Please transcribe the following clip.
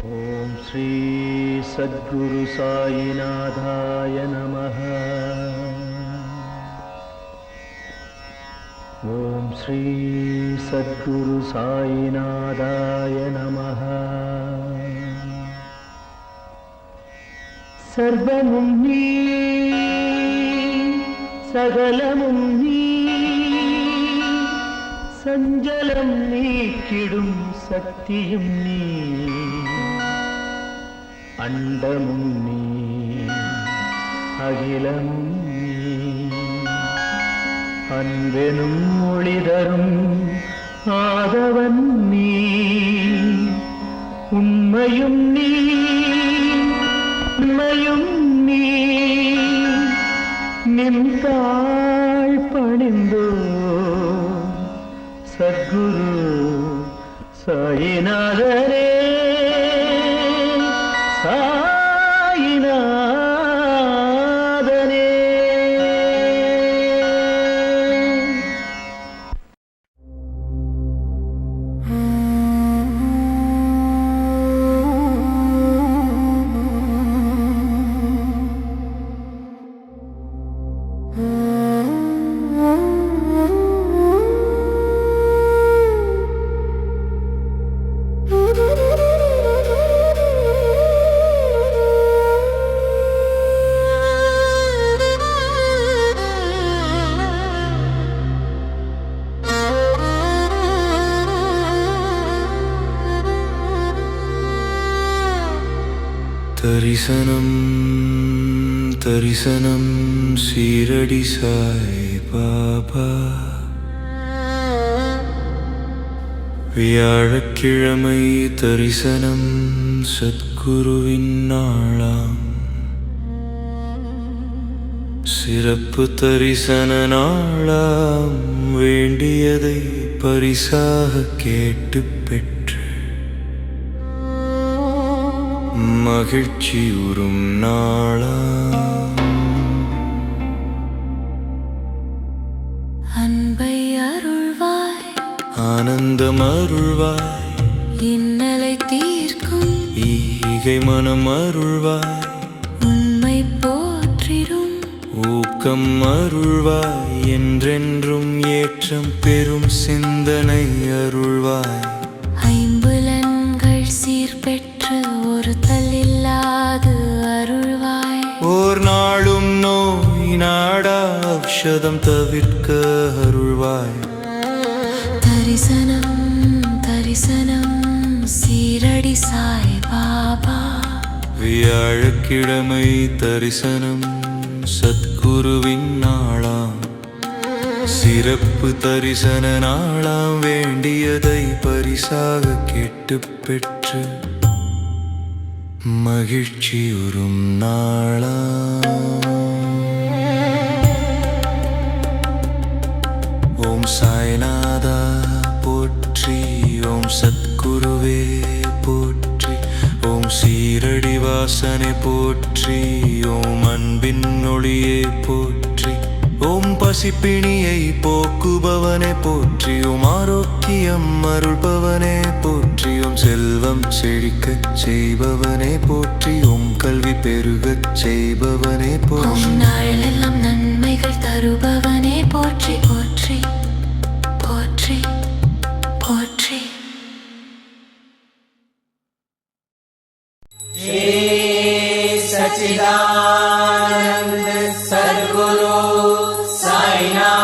ஓம் ஸ்ரீ சத்குரு சாயிநாதாய நமः. ஓம் ஸ்ரீ சத்குரு சாயிநாதாய நமः. சர்வமும் நீ, சகலமும் நீ, சஞ்சலம் நீக்கிடும் சக்தியும் நீ, அண்டமும் நீ, அகிலமும் நீ, அன்பெனும் ஒளிதரும் ஆதவன் நீ, உண்மையும் நீ, உண்மையும் நீ, நின்றாள் பணிந்தோ சத்குரு சாயிநாதரே. தரிசனம் தரிசனம் சீரடி சாய் பாபா. வியாழக்கிழமை தரிசனம் சத்குருவின் நாளாம். சிறப்பு தரிசன நாளாம். வேண்டியதை பரிசாக கேட்டு பெற்று மகிழ்ச்சி உறும் நாளாம். அன்பை அருள்வாய், ஆனந்தம் அருள்வாய், இன்னலை தீர்க்கும் ஈகை மனம் அருள்வாய், உண்மை போற்றிடும் ஊக்கம் அருள்வாய், என்றென்றும் ஏற்றம் பெறும் சிந்தனை அருள்வாய். ஐம்புலன்கள் சீர்பெற்று ஒரு தள்ளில்லாது அருள்வாய். ஓர் நாளும் நோய் நாடா ஔஷதம் தவிர்க்க அருள்வாய். தரிசனம் தரிசனம் சீரடி சாய் பாபா. வியாழக்கிழமை தரிசனம் சத்குருவின் நாளாம். சிறப்பு தரிசன நாளாம். வேண்டியதை பரிசாக கேட்டு பெற்று மகிழ்ச்சி உறும் நாளாம். ஓம் சாய்நாதா போற்றி, ஓம் சத்குருவே போற்றி, ஓம் சீரடி வாசனை போற்றி, ஓம் அன்பின் ஒளியே போற்றி, ஓம் பசிப்பிணியை போக்குபவனே போற்றி, ஓம் ஆரோக்கியம் அருள்பவனே போற்றி, ஓம் செல்வம் செழிக்கச் செய்பவனே போற்றி, ஓம் கல்வி பெருகச் செய்பவனே போற்றி, நாளெல்லாம் நன்மைகள் தருபவனே போற்றி போற்றி போற்றி போற்றி. सच्चिदानंद सद्गुरु साईनाथ